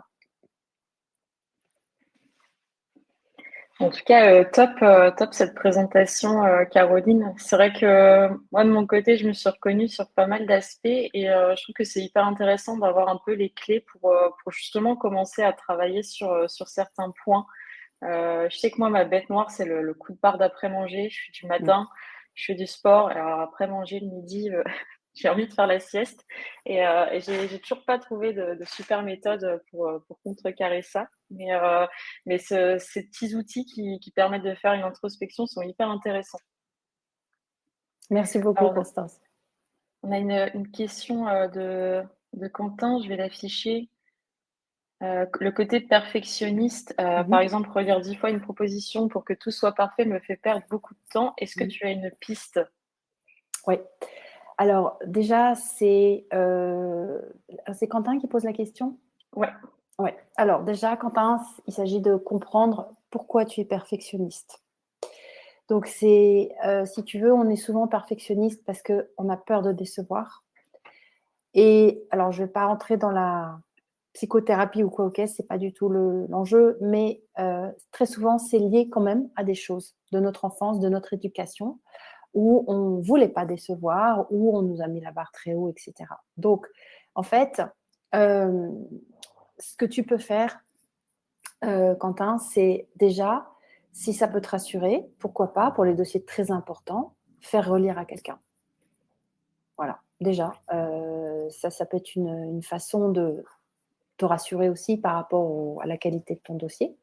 [SPEAKER 1] En tout cas, top cette présentation, Caroline. C'est vrai que moi, de mon côté, je me suis reconnue sur pas mal d'aspects et je trouve que c'est hyper intéressant d'avoir un peu les clés pour justement commencer à travailler sur certains points. Je sais que moi, ma bête noire, c'est le coup de barre d'après-manger. Je suis du
[SPEAKER 2] Mmh.
[SPEAKER 1] matin, je fais du sport. Et alors après manger le midi, j'ai envie de faire la sieste. Et j'ai toujours pas trouvé de super méthode pour contrecarrer ça. Mais ces petits outils qui permettent de faire une introspection sont hyper intéressants.
[SPEAKER 2] Merci beaucoup,
[SPEAKER 1] Alors,
[SPEAKER 2] Constance.
[SPEAKER 1] on a une question de Quentin, je vais l'afficher. Le côté perfectionniste, par
[SPEAKER 2] Mmh.
[SPEAKER 1] exemple, relire 10 fois une proposition pour que tout soit parfait me fait perdre beaucoup de temps. Est-ce que
[SPEAKER 2] Mmh.
[SPEAKER 1] tu as une piste?
[SPEAKER 2] Oui. Alors déjà, c'est Quentin qui pose la question?
[SPEAKER 1] Ouais,
[SPEAKER 2] Ouais. Alors déjà, Quentin, il s'agit de comprendre pourquoi tu es perfectionniste. Donc si tu veux, on est souvent perfectionniste parce qu'on a peur de décevoir. Et alors, je ne vais pas rentrer dans la psychothérapie ou quoi, OK, c'est pas du tout l'enjeu, mais très souvent, c'est lié quand même à des choses de notre enfance, de notre éducation, où on ne voulait pas décevoir, où on nous a mis la barre très haut, et cetera. Donc, en fait, hem, ce que tu peux faire, Quentin, c'est déjà, si ça peut te rassurer, pourquoi pas, pour les dossiers très importants, faire relire à quelqu'un. Voilà, déjà, ça peut être une façon de te rassurer aussi par rapport à la qualité de ton dossier.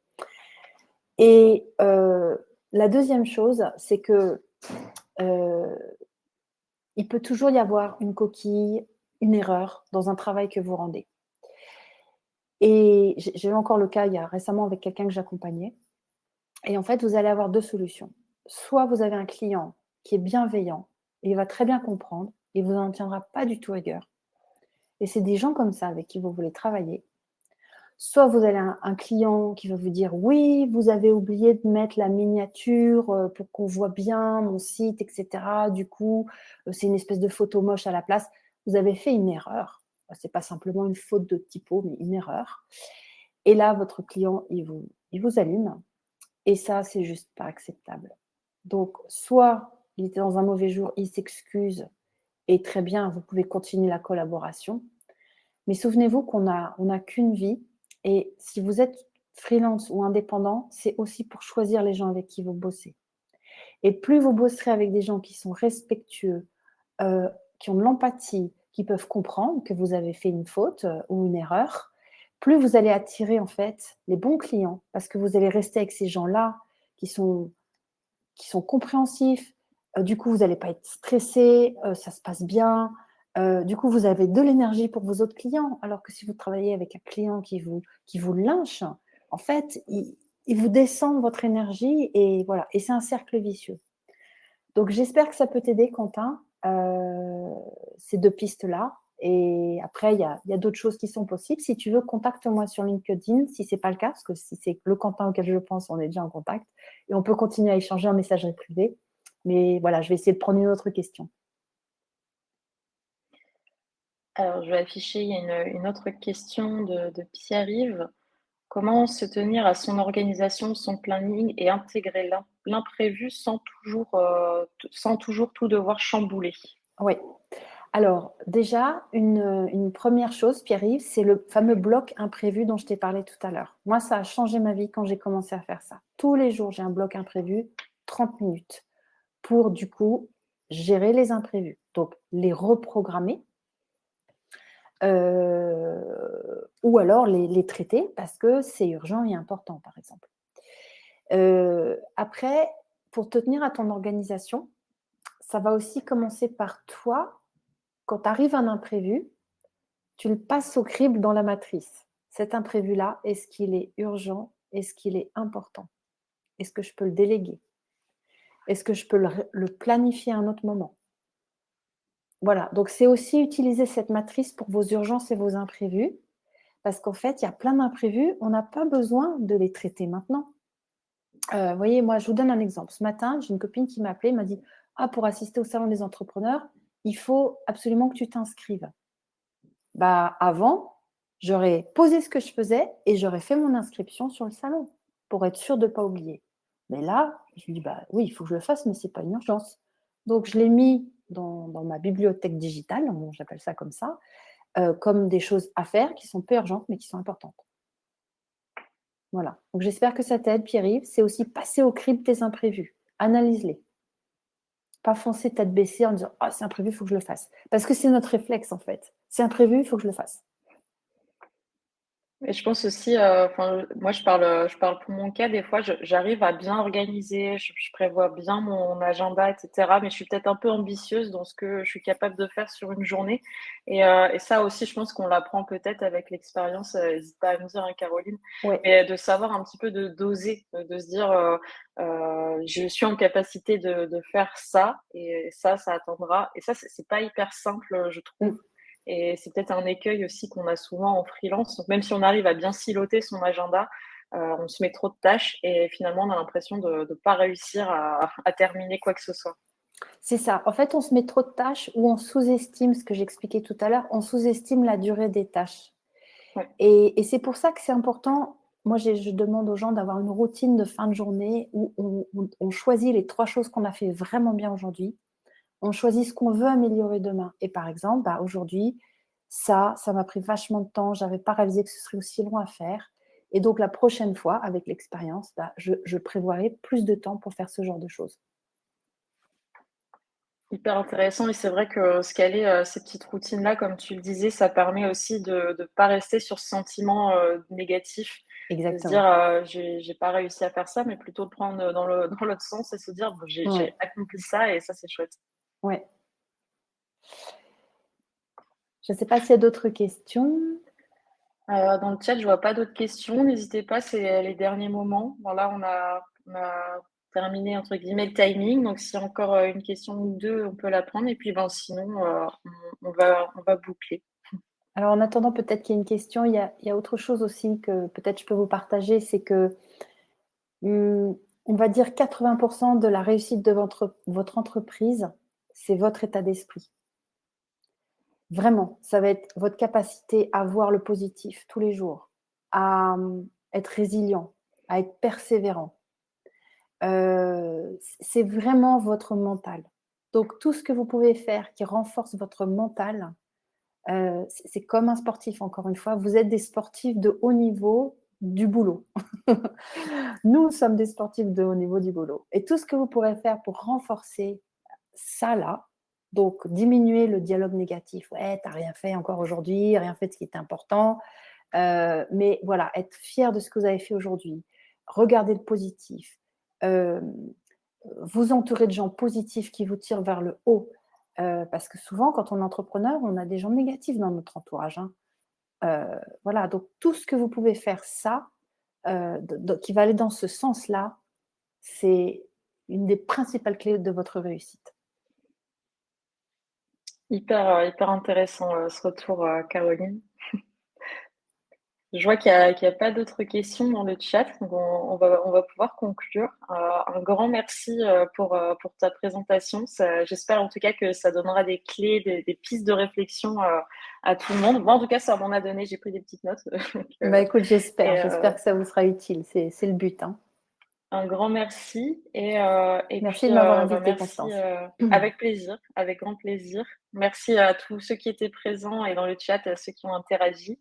[SPEAKER 2] Et la deuxième chose, c'est que il peut toujours y avoir une coquille, une erreur dans un travail que vous rendez. Et j'ai eu encore le cas il y a récemment avec quelqu'un que j'accompagnais. Et en fait, vous allez avoir 2 solutions. Soit vous avez un client qui est bienveillant et il va très bien comprendre et vous en tiendra pas du tout rigueur. Et c'est des gens comme ça avec qui vous voulez travailler. Soit vous avez un client qui va vous dire: «Oui, vous avez oublié de mettre la miniature, pour qu'on voit bien mon site et cetera. Du coup, c'est une espèce de photo moche à la place». Vous avez fait une erreur. C'est pas simplement une faute de typo, mais une erreur. Et là, votre client, il vous allume et ça, c'est juste pas acceptable. Donc soit il était dans un mauvais jour, il s'excuse et très bien, vous pouvez continuer la collaboration. Mais souvenez-vous qu'on a qu'une vie et si vous êtes freelance ou indépendant, c'est aussi pour choisir les gens avec qui vous bossez. Et plus vous bosserez avec des gens qui sont respectueux, qui ont de l'empathie, qui peuvent comprendre que vous avez fait une faute, ou une erreur, plus vous allez attirer en fait les bons clients parce que vous allez rester avec ces gens-là qui sont qui sont compréhensifs. Du coup, vous n'allez pas être stressé, ça se passe bien. Du coup, vous avez de l'énergie pour vos autres clients. Alors que si vous travaillez avec un client qui vous lynche, en fait, il vous descend votre énergie et voilà. Et c'est un cercle vicieux. Donc, j'espère que ça peut t'aider, Quentin, ces 2 pistes-là. Et après, il y a d'autres choses qui sont possibles. Si tu veux, contacte-moi sur LinkedIn, si c'est pas le cas, parce que si c'est le Quentin auquel je pense, on est déjà en contact et on peut continuer à échanger en messagerie privée. Mais voilà, je vais essayer de prendre une autre question.
[SPEAKER 1] Alors, je vais afficher, il y a une autre question de Pierre-Yves. Comment se tenir à son organisation, son planning et intégrer l'imprévu sans toujours tout devoir chambouler?
[SPEAKER 2] Oui. Alors déjà, une 1 chose, Pierre-Yves, c'est le fameux bloc imprévu dont je t'ai parlé tout à l'heure. Moi, ça a changé ma vie quand j'ai commencé à faire ça. Tous les jours, j'ai un bloc imprévu, 30 minutes, pour du coup gérer les imprévus. Donc les reprogrammer, ou alors les traiter parce que c'est urgent et important, par exemple. Après, pour te tenir à ton organisation, ça va aussi commencer par toi. Quand arrive un imprévu, tu le passes au crible dans la matrice. Cet imprévu-là, est-ce qu'il est urgent? Est-ce qu'il est important? Est-ce que je peux le déléguer? Est-ce que je peux le planifier à un autre moment? Voilà, donc c'est aussi utiliser cette matrice pour vos urgences et vos imprévus, parce qu'en fait, il y a plein d'imprévus, on n'a pas besoin de les traiter maintenant. Vous voyez, moi, je vous donne un exemple. Ce matin, j'ai une copine qui m'a appelée, m'a dit: «Ah, pour assister au salon des entrepreneurs, il faut absolument que tu t'inscrives». Bah, avant, j'aurais posé ce que je faisais et j'aurais fait mon inscription sur le salon pour être sûre de ne pas oublier. Mais là, je lui dis: «Bah, oui, il faut que je le fasse, mais c'est pas une urgence». Donc je l'ai mis dans ma bibliothèque digitale, bon, j'appelle ça comme ça, comme des choses à faire qui sont peu urgentes, mais qui sont importantes. Voilà. Donc j'espère que ça t'aide, Pierre-Yves. C'est aussi passer au crible tes imprévus. Analyse-les. Pas foncer tête baissée en disant: «Ah, c'est imprévu, il faut que je le fasse». Parce que c'est notre réflexe, en fait. C'est imprévu, il faut que je le fasse.
[SPEAKER 1] Et je pense aussi, enfin, moi je parle pour mon cas, des fois j'arrive à bien organiser, je prévois bien mon agenda et cetera, mais je suis peut-être un peu ambitieuse dans ce que je suis capable de faire sur une journée et ça aussi je pense qu'on l'apprend peut-être avec l'expérience, hésite pas à me dire, hein, Caroline,
[SPEAKER 2] Ouais.
[SPEAKER 1] mais de savoir un petit peu de doser, de se dire, «Je suis en capacité de faire ça et ça attendra» et ça c'est pas hyper simple, je trouve.
[SPEAKER 2] Mmh.
[SPEAKER 1] Et c'est peut-être un écueil aussi qu'on a souvent en freelance. Donc même si on arrive à bien siloter son agenda, on se met trop de tâches et finalement on a l'impression de ne pas réussir à terminer quoi que ce soit.
[SPEAKER 2] C'est ça. En fait, on se met trop de tâches ou on sous-estime ce que j'expliquais tout à l'heure, on sous-estime la durée des tâches.
[SPEAKER 1] Ouais.
[SPEAKER 2] Et c'est pour ça que c'est important. Moi, je demande aux gens d'avoir une routine de fin de journée où on choisit les 3 choses qu'on a fait vraiment bien aujourd'hui. On choisit ce qu'on veut améliorer demain. Et par exemple, bah, aujourd'hui, ça m'a pris vachement de temps. J'avais pas réalisé que ce serait aussi long à faire. Et donc, la prochaine fois, avec l'expérience, bah, je prévoirai plus de temps pour faire ce genre de choses.
[SPEAKER 1] Hyper intéressant et c'est vrai que se caler, ces petites routines-là, comme tu le disais, ça permet aussi de pas rester sur ce sentiment, négatif, de se dire,
[SPEAKER 2] Exactement.
[SPEAKER 1] «J'ai pas réussi à faire ça», mais plutôt de prendre, dans l'autre sens et se dire: «Bon, j'ai
[SPEAKER 2] Ouais,
[SPEAKER 1] accompli ça et ça, c'est chouette».
[SPEAKER 2] ouais. Je ne sais pas s'il y a d'autres questions?
[SPEAKER 1] Dans le chat, je vois pas d'autres questions. N'hésitez pas, c'est les derniers moments. Bon là, on a terminé entre guillemets «le timing», donc s'il y a encore, une question ou 2, on peut la prendre et puis, ben, sinon, on va boucler.
[SPEAKER 2] Alors en attendant peut-être qu'il y ait une question, il y a autre chose aussi que peut-être je peux vous partager, c'est que, mmh, on va dire 80 de la réussite de votre entreprise, c'est votre état d'esprit. Vraiment, ça va être votre capacité à voir le positif tous les jours, à, être résilient, à être persévérant. C'est vraiment votre mental. Donc tout ce que vous pouvez faire qui renforce votre mental, c'est comme un sportif encore une fois, vous êtes des sportifs de haut niveau du boulot. Nous sommes des sportifs de haut niveau du boulot et tout ce que vous pourrez faire pour renforcer ça là, donc diminuer le dialogue négatif. «Ouais, tu as rien fait encore aujourd'hui, rien fait de ce qui était important», mais voilà, être fier de ce que vous avez fait aujourd'hui, regarder le positif, hem, vous entourer de gens positifs qui vous tirent vers le haut, parce que souvent quand on est entrepreneur, on a des gens négatifs dans notre entourage, hein. Voilà, donc tout ce que vous pouvez faire ça, qui va aller dans ce sens-là, c'est une des principales clés de votre réussite.
[SPEAKER 1] Hyper intéressant, ce retour, Caroline. Je vois qu'il y a pas d'autres questions dans le chat, donc on va pouvoir conclure. Un grand merci, pour ta présentation. Ça j'espère en tout cas que ça donnera des clés, des pistes de réflexion, à tout le monde. Moi, en tout cas, ça m'en a donné, j'ai pris des petites notes, donc
[SPEAKER 2] Bah, écoute, j'espère,
[SPEAKER 1] et
[SPEAKER 2] j'espère que ça vous sera utile, c'est le but, hein.
[SPEAKER 1] un grand merci et
[SPEAKER 2] Merci
[SPEAKER 1] puis,
[SPEAKER 2] de m'avoir
[SPEAKER 1] bah,
[SPEAKER 2] invitée,
[SPEAKER 1] merci,
[SPEAKER 2] Constance.
[SPEAKER 1] avec plaisir, avec grand plaisir. Merci à tous ceux qui étaient présents et dans le chat, à ceux qui ont interagi.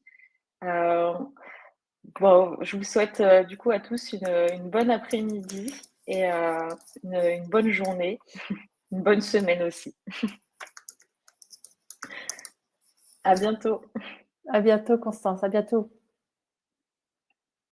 [SPEAKER 1] Heu Bon, je vous souhaite, du coup à tous une bonne après-midi et une bonne journée, une bonne semaine aussi. À bientôt.
[SPEAKER 2] À bientôt, Constance, à bientôt.